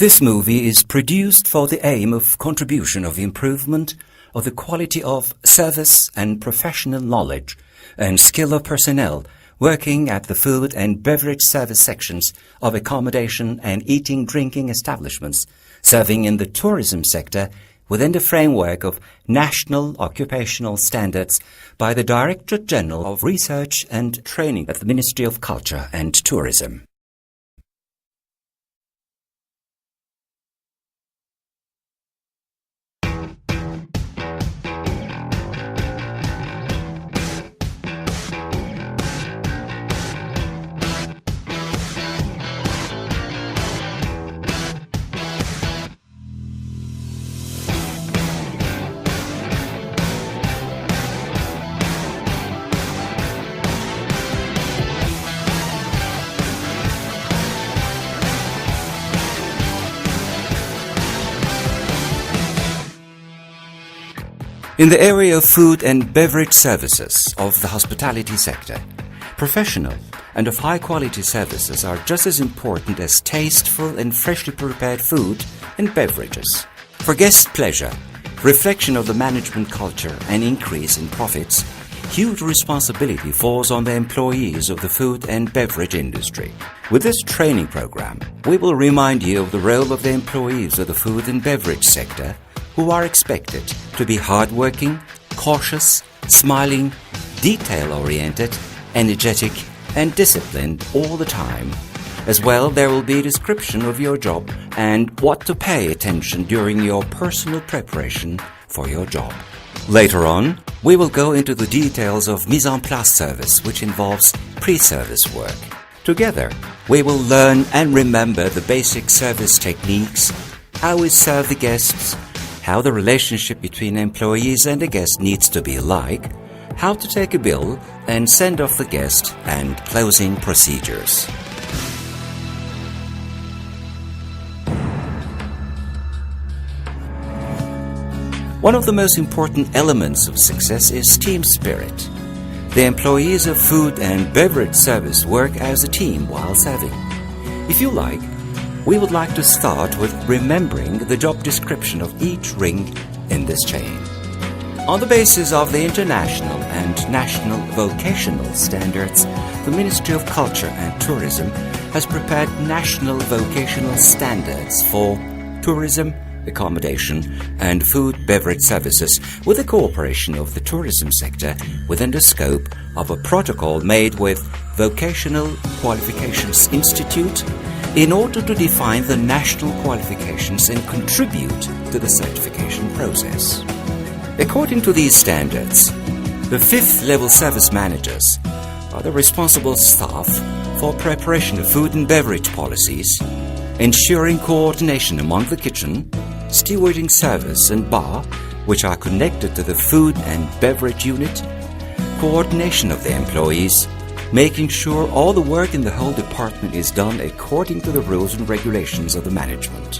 This movie is produced for the aim of contribution of improvement of the quality of service and professional knowledge and skill of personnel working at the food and beverage service sections of accommodation and eating drinking establishments serving in the tourism sector within the framework of national occupational standards by the Directorate General of Research and Training at the Ministry of Culture and Tourism. In the area of food and beverage services of the hospitality sector, professional and of high-quality services are just as important as tasteful and freshly prepared food and beverages. For guest pleasure, reflection of the management culture and increase in profits, huge responsibility falls on the employees of the food and beverage industry. With this training program, we will remind you of the role of the employees of the food and beverage sector who are expected to be hardworking, cautious, smiling, detail-oriented, energetic, and disciplined all the time. As well, there will be a description of your job and what to pay attention during your personal preparation for your job. Later on, we will go into the details of mise en place service, which involves pre-service work. Together, we will learn and remember the basic service techniques, how we serve the guests, how the relationship between employees and the guest needs to be like, how to take a bill and send off the guest, and closing procedures. One of the most important elements of success is team spirit. The employees of food and beverage service work as a team while serving. If you like, we would like to start with remembering the job description of each ring in this chain. On the basis of the international and national vocational standards, the Ministry of Culture and Tourism has prepared national vocational standards for tourism, accommodation and food beverage services with the cooperation of the tourism sector within the scope of a protocol made with Vocational Qualifications Institute in order to define the national qualifications and contribute to the certification process. According to these standards, the fifth-level service managers are the responsible staff for preparation of food and beverage policies, ensuring coordination among the kitchen, stewarding service and bar, which are connected to the food and beverage unit, coordination of the employees, making sure all the work in the whole department is done according to the rules and regulations of the management.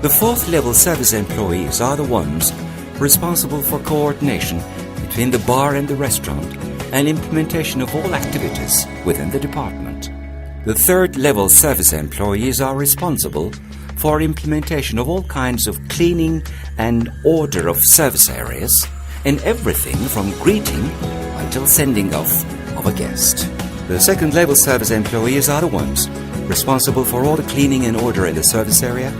The fourth-level service employees are the ones responsible for coordination between the bar and the restaurant and implementation of all activities within the department. The third-level service employees are responsible for implementation of all kinds of cleaning and order of service areas and everything from greeting until sending off of a guest. The second-level service employees are the ones responsible for all the cleaning and order in the service area,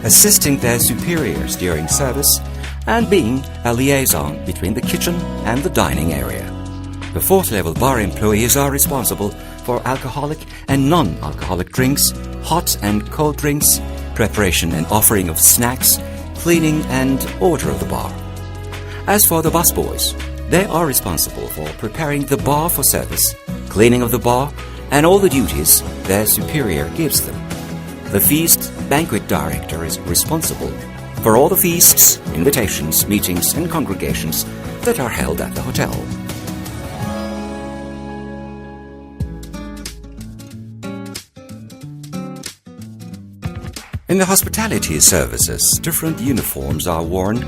assisting their superiors during service, and being a liaison between the kitchen and the dining area. The fourth-level bar employees are responsible for alcoholic and non-alcoholic drinks, hot and cold drinks, preparation and offering of snacks, cleaning and order of the bar. As for the busboys, they are responsible for preparing the bar for service, cleaning of the bar, and all the duties their superior gives them. The feast banquet director is responsible for all the feasts, invitations, meetings, and congregations that are held at the hotel. In the hospitality services, different uniforms are worn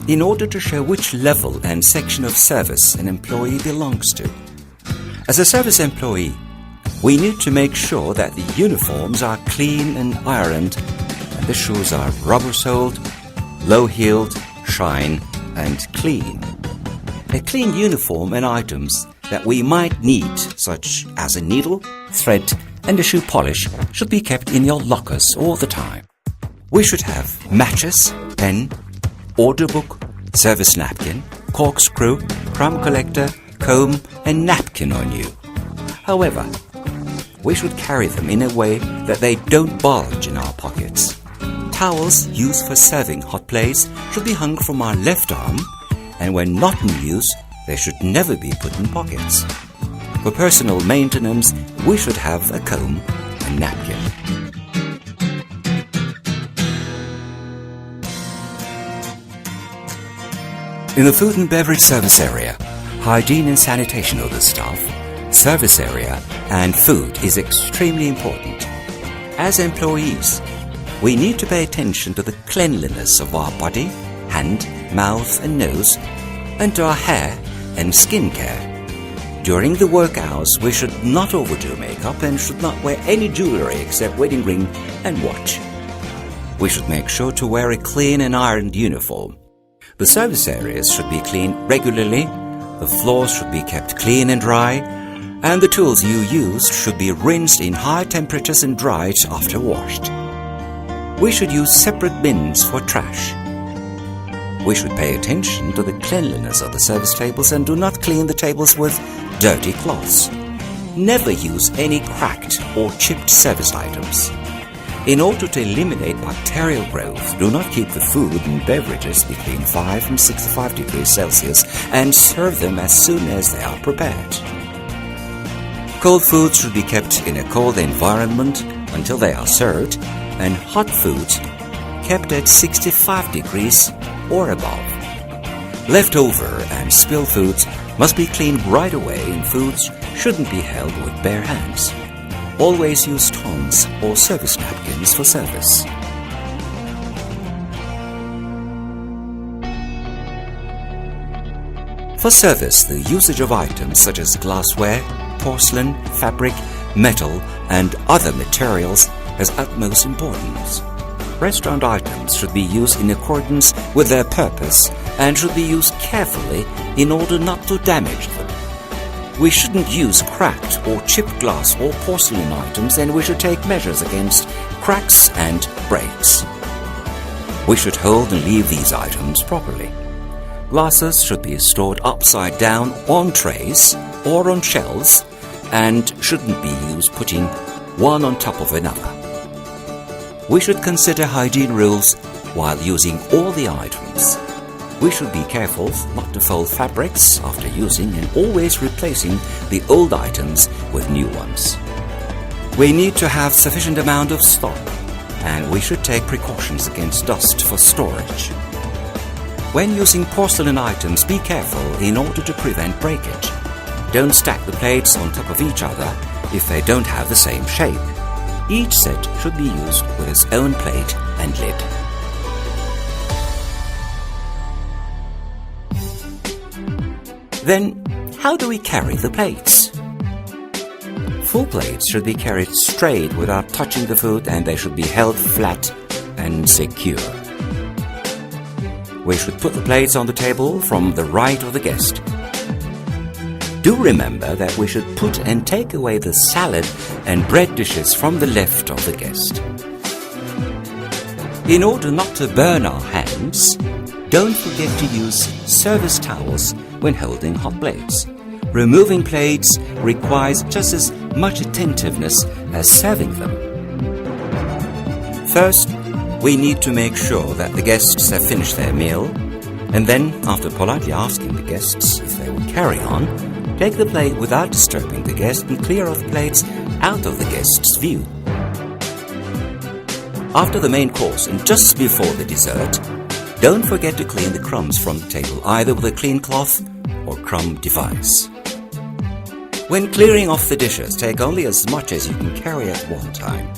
in order to show which level and section of service an employee belongs to. As a service employee, we need to make sure that the uniforms are clean and ironed and the shoes are rubber-soled, low-heeled, shine, and clean. A clean uniform and items that we might need, such as a needle, thread, and a shoe polish, should be kept in your lockers all the time. We should have matches, pen, order book, service napkin, corkscrew, crumb collector, comb, and napkin on you. However, we should carry them in a way that they don't bulge in our pockets. Towels used for serving hot plates should be hung from our left arm, and when not in use, they should never be put in pockets. For personal maintenance, we should have a comb and napkin. In the food and beverage service area, hygiene and sanitation of the staff, service area, and food is extremely important. As employees, we need to pay attention to the cleanliness of our body, hand, mouth, and nose, and to our hair and skin care. During the work hours, we should not overdo makeup and should not wear any jewelry except wedding ring and watch. We should make sure to wear a clean and ironed uniform. The service areas should be cleaned regularly, the floors should be kept clean and dry, and the tools you use should be rinsed in high temperatures and dried after washed. We should use separate bins for trash. We should pay attention to the cleanliness of the service tables and do not clean the tables with dirty cloths. Never use any cracked or chipped service items. In order to eliminate bacterial growth, do not keep the food and beverages between 5 and 65 degrees Celsius and serve them as soon as they are prepared. Cold foods should be kept in a cold environment until they are served, and hot foods kept at 65 degrees or above. Leftover and spilled foods must be cleaned right away, and foods shouldn't be held with bare hands. Always use tongs or service napkins for service. For service, the usage of items such as glassware, porcelain, fabric, metal, and other materials has utmost importance. Restaurant items should be used in accordance with their purpose and should be used carefully in order not to damage them. We shouldn't use cracked or chipped glass or porcelain items, and we should take measures against cracks and breaks. We should hold and leave these items properly. Glasses should be stored upside down on trays or on shelves and shouldn't be used putting one on top of another. We should consider hygiene rules while using all the items. We should be careful not to fold fabrics after using and always replacing the old items with new ones. We need to have sufficient amount of stock, and we should take precautions against dust for storage. When using porcelain items, be careful in order to prevent breakage. Don't stack the plates on top of each other if they don't have the same shape. Each set should be used with its own plate and lid. Then, how do we carry the plates? Full plates should be carried straight without touching the food, and they should be held flat and secure. We should put the plates on the table from the right of the guest. Do remember that we should put and take away the salad and bread dishes from the left of the guest. In order not to burn our hands, don't forget to use service towels when holding hot plates. Removing plates requires just as much attentiveness as serving them. First, we need to make sure that the guests have finished their meal, and then, after politely asking the guests if they will carry on, take the plate without disturbing the guest and clear off the plates out of the guest's view. After the main course and just before the dessert, don't forget to clean the crumbs from the table, either with a clean cloth or crumb device. When clearing off the dishes, take only as much as you can carry at one time.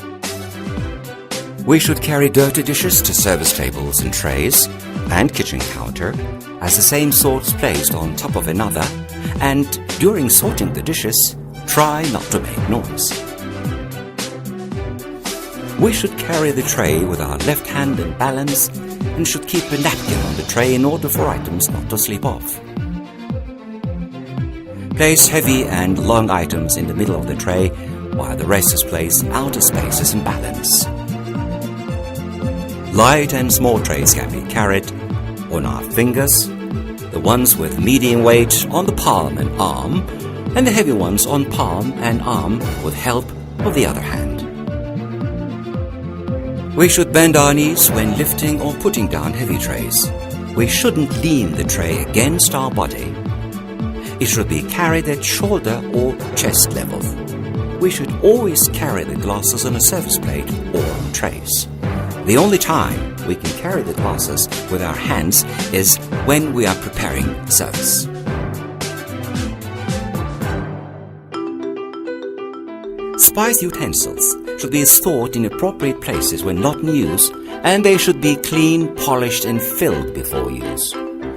We should carry dirty dishes to service tables and trays and kitchen counter as the same sorts placed on top of another, and during sorting the dishes, try not to make noise. We should carry the tray with our left hand in balance and should keep a napkin on the tray in order for items not to slip off. Place heavy and long items in the middle of the tray while the rest is placed out of spaces in balance. Light and small trays can be carried on our fingers, the ones with medium weight on the palm and arm, and the heavy ones on palm and arm with help of the other hand. We should bend our knees when lifting or putting down heavy trays. We shouldn't lean the tray against our body. It should be carried at shoulder or chest level. We should always carry the glasses on a service plate or on trays. The only time we can carry the glasses with our hands is when we are preparing service. Spice utensils should be stored in appropriate places when not in use, and they should be clean, polished and filled before use.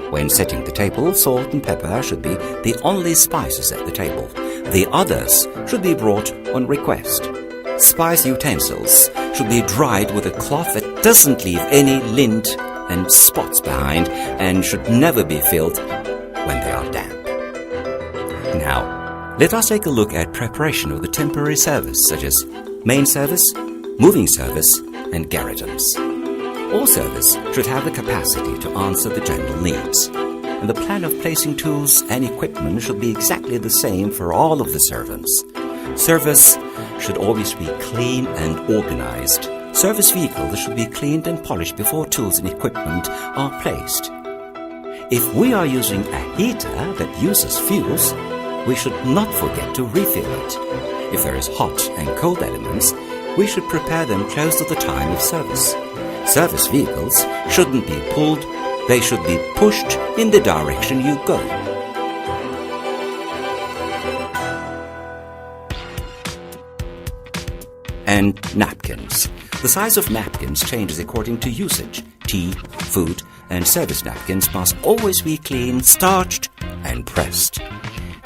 When setting the table, salt and pepper should be the only spices at the table. The others should be brought on request. Spice utensils should be dried with a cloth that doesn't leave any lint and spots behind and should never be filled when they are damp. Now, let us take a look at preparation of the temporary service, such as main service, moving service and garritons. All service should have the capacity to answer the general needs, and the plan of placing tools and equipment should be exactly the same for all of the servants. Service should always be clean and organized. Service vehicles should be cleaned and polished before tools and equipment are placed. If we are using a heater that uses fuels, we should not forget to refill it. If there is hot and cold elements, we should prepare them close to the time of service. Service vehicles shouldn't be pulled, they should be pushed in the direction you go. And napkins. The size of napkins changes according to usage. Tea, food, and service napkins must always be clean, starched, and pressed.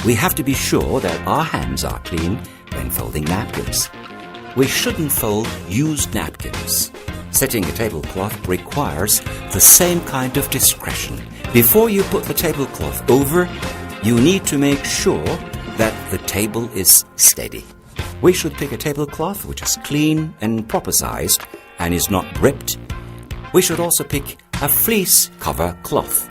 We have to be sure that our hands are clean when folding napkins. We shouldn't fold used napkins. Setting a tablecloth requires the same kind of discretion. Before you put the tablecloth over, you need to make sure that the table is steady. We should pick a tablecloth which is clean and proper sized and is not ripped. We should also pick a fleece cover cloth.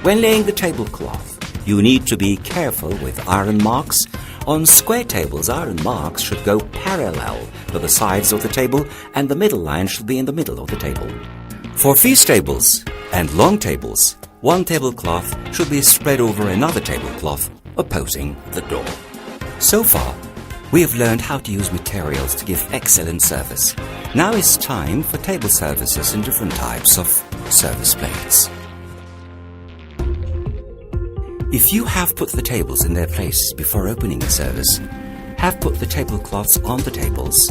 When laying the tablecloth, you need to be careful with iron marks. On square tables, iron marks should go parallel to the sides of the table and the middle line should be in the middle of the table. For feast tables and long tables, one tablecloth should be spread over another tablecloth opposing the door. So far, we have learned how to use materials to give excellent service. Now it's time for table services in different types of service plates. If you have put the tables in their places before opening the service, have put the tablecloths on the tables,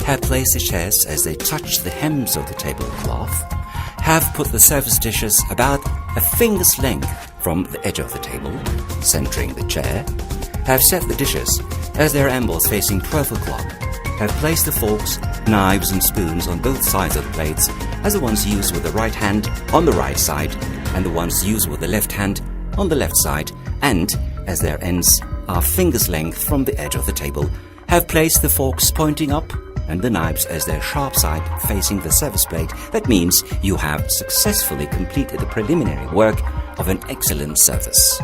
have placed the chairs as they touch the hems of the tablecloth, have put the service dishes about a finger's length from the edge of the table, centering the chair, have set the dishes as their angles facing 12 o'clock, have placed the forks, knives and spoons on both sides of the plates as the ones used with the right hand on the right side and the ones used with the left hand on the left side, and, as their ends are finger's length from the edge of the table, have placed the forks pointing up and the knives as their sharp side facing the service plate. That means you have successfully completed the preliminary work of an excellent service.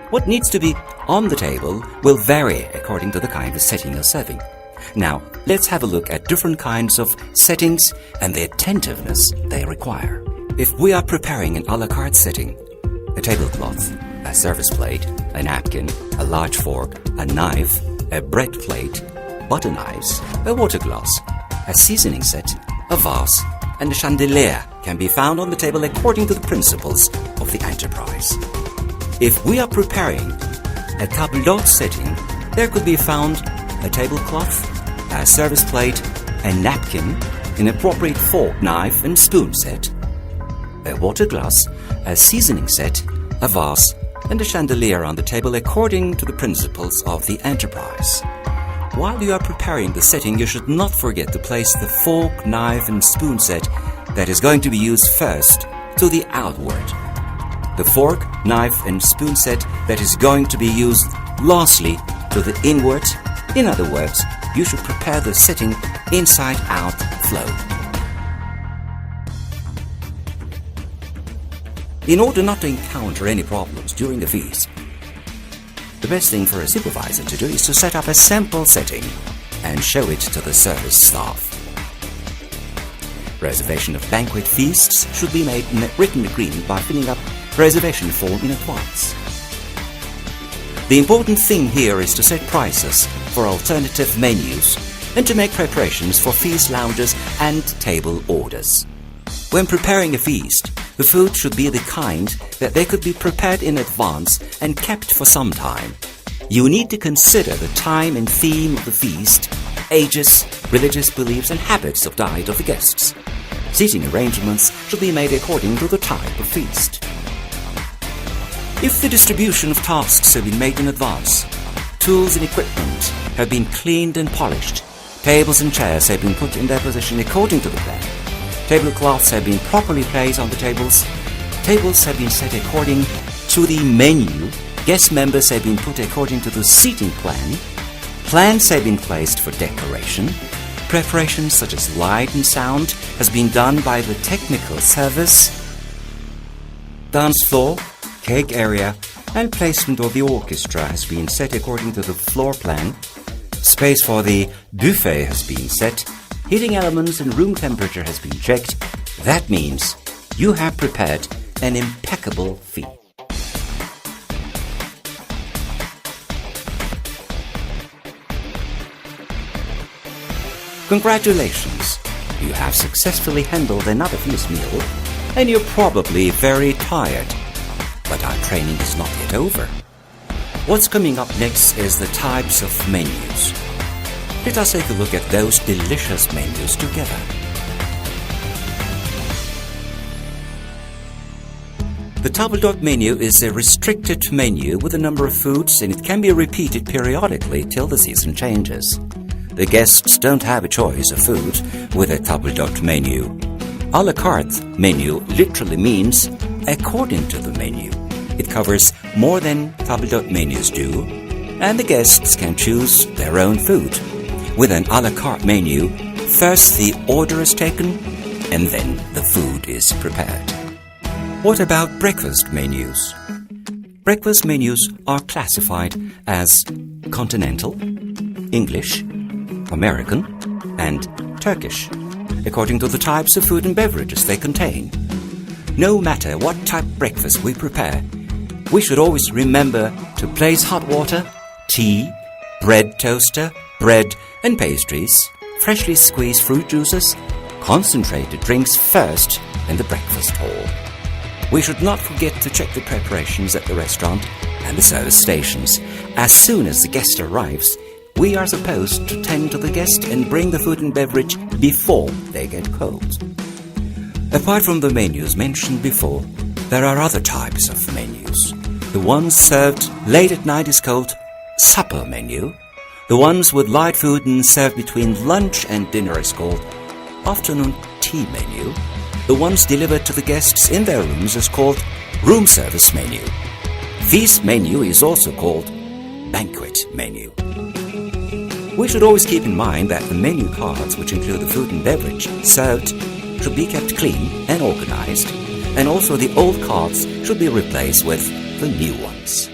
What needs to be on the table will vary according to the kind of setting you're serving. Now, let's have a look at different kinds of settings and the attentiveness they require. If we are preparing an a la carte setting, a tablecloth, a service plate, a napkin, a large fork, a knife, a bread plate, butter knives, a water glass, a seasoning set, a vase, and a chandelier can be found on the table according to the principles of the enterprise. If we are preparing a table d'hôte setting, there could be found a tablecloth, a service plate, a napkin, an appropriate fork, knife, and spoon set, a water glass, a seasoning set, a vase, and a chandelier on the table according to the principles of the enterprise. While you are preparing the setting, you should not forget to place the fork, knife and spoon set that is going to be used first to the outward. The fork, knife and spoon set that is going to be used lastly to the inward. In other words, you should prepare the setting inside-out flow. In order not to encounter any problems during the feast, the best thing for a supervisor to do is to set up a sample setting and show it to the service staff. Reservation of banquet feasts should be made in a written agreement by filling up reservation form in advance. The important thing here is to set prices for alternative menus and to make preparations for feast lounges and table orders. When preparing a feast, the food should be the kind that they could be prepared in advance and kept for some time. You need to consider the time and theme of the feast, ages, religious beliefs and habits of diet of the guests. Seating arrangements should be made according to the type of feast. If the distribution of tasks have been made in advance, tools and equipment have been cleaned and polished, tables and chairs have been put in their position according to the plan, tablecloths have been properly placed on the tables have been set according to the menu, guest members have been put according to the seating plan, plans have been placed for decoration, preparations such as light and sound has been done by the technical service, dance floor, cake area and placement of the orchestra has been set according to the floor plan, space for the buffet has been set, heating elements and room temperature has been checked. That means you have prepared an impeccable feast. Congratulations! You have successfully handled another feast meal and you're probably very tired. But our training is not yet over. What's coming up next is the types of menus. Let us take a look at those delicious menus together. The table d'hôte menu is a restricted menu with a number of foods and it can be repeated periodically till the season changes. The guests don't have a choice of food with a table d'hôte menu. A la carte menu literally means according to the menu. It covers more than table d'hôte menus do, and the guests can choose their own food. With an a la carte menu, first the order is taken, and then the food is prepared. What about breakfast menus? Breakfast menus are classified as continental, English, American, and Turkish, according to the types of food and beverages they contain. No matter what type of breakfast we prepare, we should always remember to place hot water, tea, bread toaster, bread and pastries, freshly squeezed fruit juices, concentrated drinks first in the breakfast hall. We should not forget to check the preparations at the restaurant and the service stations. As soon as the guest arrives, we are supposed to tend to the guest and bring the food and beverage before they get cold. Apart from the menus mentioned before, there are other types of menus. The ones served late at night is called supper menu. The ones with light food and served between lunch and dinner is called afternoon tea menu. The ones delivered to the guests in their rooms is called room service menu. Feast menu is also called banquet menu. We should always keep in mind that the menu cards, which include the food and beverage served, should be kept clean and organized, and also the old cards should be replaced with the new ones.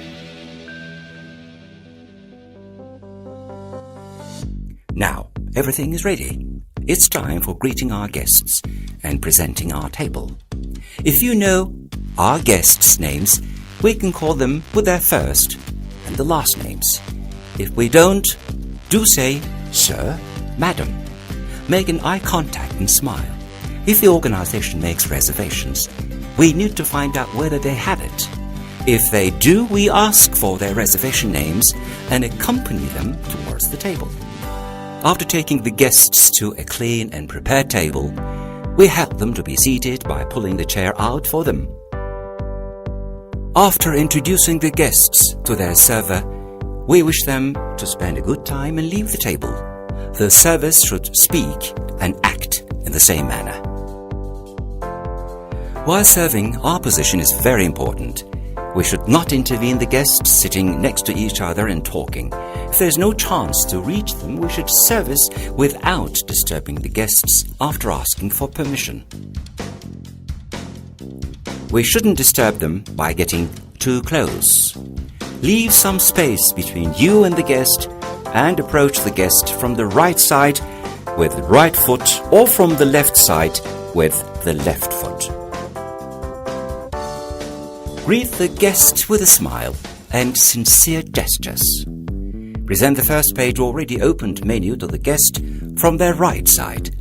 Now, everything is ready. It's time for greeting our guests and presenting our table. If you know our guests' names, we can call them with their first and the last names. If we don't, do say, Sir, Madam. Make an eye contact and smile. If the organization makes reservations, we need to find out whether they have it. If they do, we ask for their reservation names and accompany them towards the table. After taking the guests to a clean and prepared table, we help them to be seated by pulling the chair out for them. After introducing the guests to their server, We wish them to spend a good time and leave the table. The service should speak and act in the same manner. While serving, our position is very important. We should not intervene the guests sitting next to each other and talking. If there's no chance to reach them, we should service without disturbing the guests after asking for permission. We shouldn't disturb them by getting too close. Leave some space between you and the guest and approach the guest from the right side with the right foot or from the left side with the left foot. Greet the guest with a smile and sincere gestures. Present the first page already opened menu to the guest from their right side.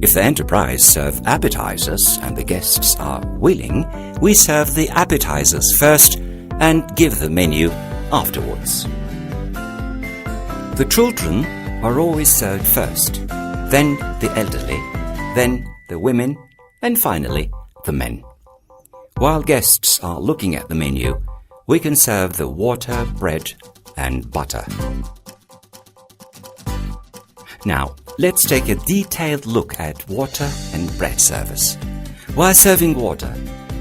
If the enterprise serve appetizers and the guests are willing, we serve the appetizers first and give the menu afterwards. The children are always served first, then the elderly, then the women, and finally the men. While guests are looking at the menu, we can serve the water, bread, and butter. Now, let's take a detailed look at water and bread service. While serving water,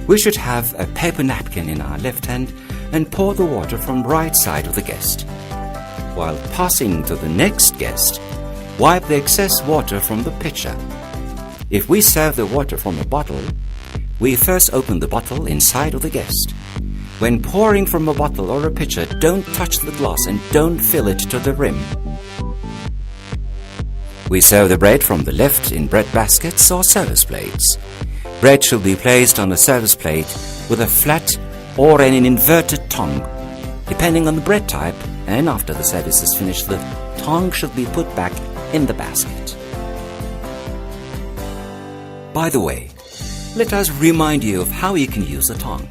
we should have a paper napkin in our left hand and pour the water from right side of the guest. While passing to the next guest, wipe the excess water from the pitcher. If we serve the water from a bottle, we first open the bottle inside of the guest. When pouring from a bottle or a pitcher, don't touch the glass and don't fill it to the rim. We serve the bread from the left in bread baskets or service plates. Bread should be placed on a service plate with a flat or an inverted tongue. Depending on the bread type, and after the service is finished, the tongue should be put back in the basket. By the way, let us remind you of how you can use the tongue.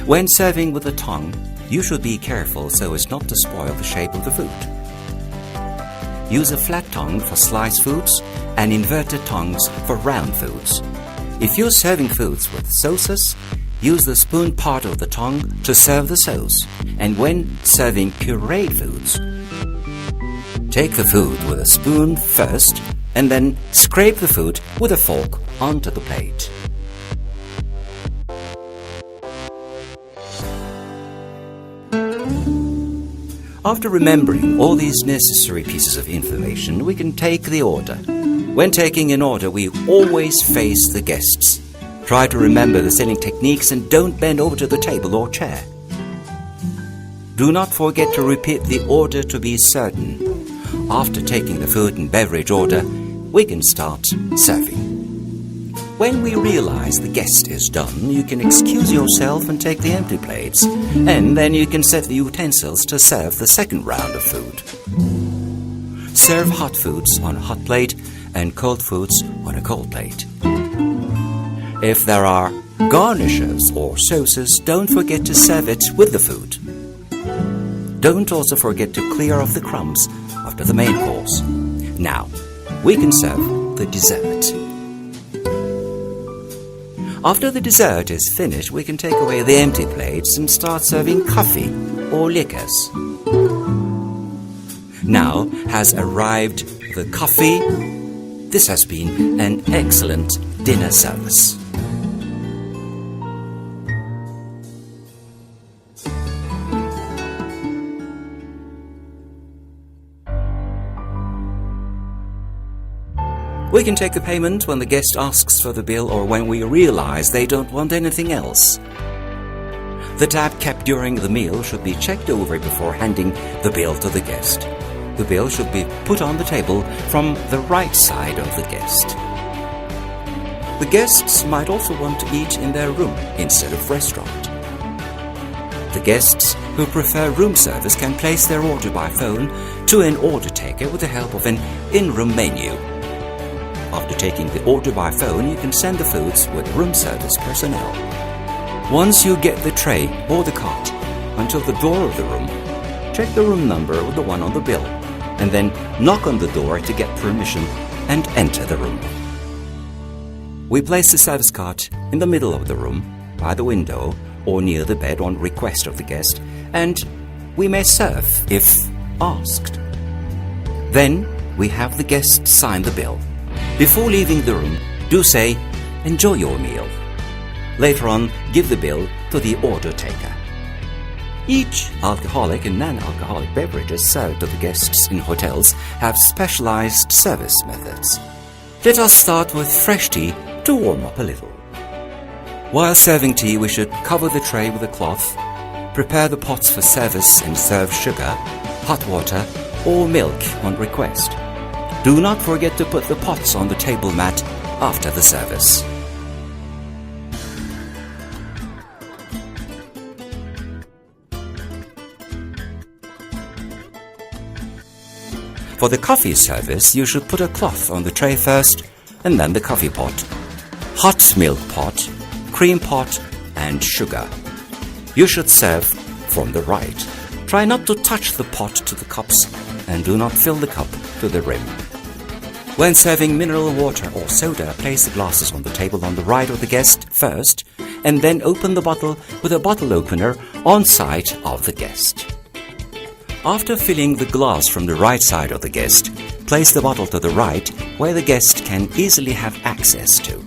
When serving with the tongue, you should be careful so as not to spoil the shape of the food. Use a flat tongue for sliced foods and inverted tongues for round foods. If you're serving foods with sauces, use the spoon part of the tongue to serve the sauce. And when serving pureed foods, take the food with a spoon first and then scrape the food with a fork onto the plate. After remembering all these necessary pieces of information, we can take the order. When taking an order, we always face the guests. Try to remember the selling techniques and don't bend over to the table or chair. Do not forget to repeat the order to be certain. After taking the food and beverage order, we can start serving. When we realize the guest is done, you can excuse yourself and take the empty plates, and then you can set the utensils to serve the second round of food. Serve hot foods on a hot plate and cold foods on a cold plate. If there are garnishes or sauces, don't forget to serve it with the food. Don't also forget to clear off the crumbs after the main course. Now, we can serve the dessert. After the dessert is finished, we can take away the empty plates and start serving coffee or liquors. Now has arrived the coffee. This has been an excellent dinner service. We can take the payment when the guest asks for the bill or when we realize they don't want anything else. The tab kept during the meal should be checked over before handing the bill to the guest. The bill should be put on the table from the right side of the guest. The guests might also want to eat in their room instead of restaurant. The guests who prefer room service can place their order by phone to an order taker with the help of an in-room menu. After taking the order by phone, you can send the foods with room service personnel. Once you get the tray or the cart until the door of the room, check the room number with the one on the bill, and then knock on the door to get permission and enter the room. We place the service cart in the middle of the room, by the window, or near the bed on request of the guest, and we may serve if asked. Then we have the guest sign the bill. Before leaving the room, do say, "Enjoy your meal." Later on, give the bill to the order taker. Each alcoholic and non-alcoholic beverages served to the guests in hotels have specialized service methods. Let us start with fresh tea to warm up a little. While serving tea, we should cover the tray with a cloth, prepare the pots for service and serve sugar, hot water, or milk on request. Do not forget to put the pots on the table mat after the service. For the coffee service, you should put a cloth on the tray first and then the coffee pot, hot milk pot, cream pot, and sugar. You should serve from the right. Try not to touch the pot to the cups and do not fill the cup to the rim. When serving mineral water or soda, place the glasses on the table on the right of the guest first and then open the bottle with a bottle opener on side of the guest. After filling the glass from the right side of the guest, place the bottle to the right where the guest can easily have access to.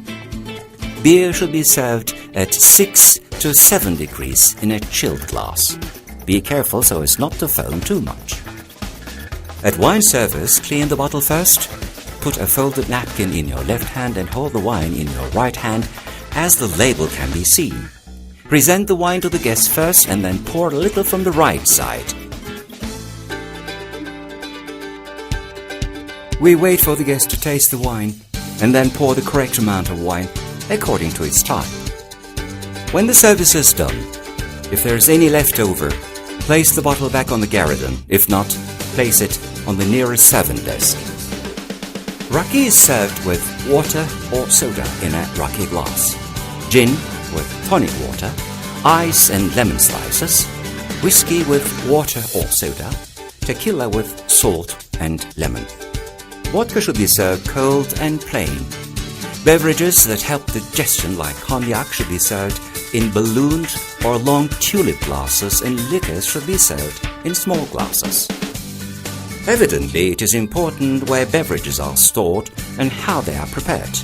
Beer should be served at 6 to 7 degrees in a chilled glass. Be careful so as not to foam too much. At wine service, clean the bottle first. Put a folded napkin in your left hand and hold the wine in your right hand as the label can be seen. Present the wine to the guest first and then pour a little from the right side. We wait for the guest to taste the wine and then pour the correct amount of wine according to its type. When the service is done, if there is any left over, place the bottle back on the gueridon. If not, place it on the nearest serving desk. Raki is served with water or soda in a raki glass, gin with tonic water, ice and lemon slices, whiskey with water or soda, tequila with salt and lemon. Vodka should be served cold and plain. Beverages that help digestion like cognac should be served in ballooned or long tulip glasses, and liquors should be served in small glasses. Evidently, it is important where beverages are stored and how they are prepared.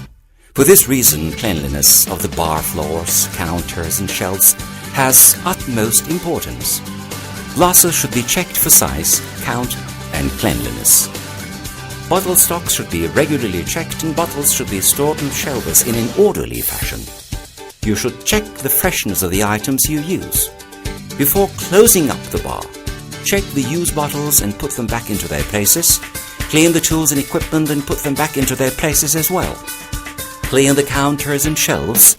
For this reason, cleanliness of the bar floors, counters and shelves has utmost importance. Glasses should be checked for size, count and cleanliness. Bottle stocks should be regularly checked and bottles should be stored on shelves in an orderly fashion. You should check the freshness of the items you use. Before closing up the bar, check the used bottles and put them back into their places. Clean the tools and equipment and put them back into their places as well. Clean the counters and shelves.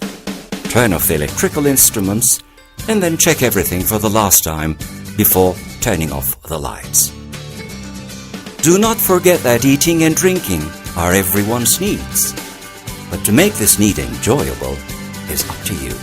Turn off the electrical instruments and then check everything for the last time before turning off the lights. Do not forget that eating and drinking are everyone's needs. But to make this need enjoyable is up to you.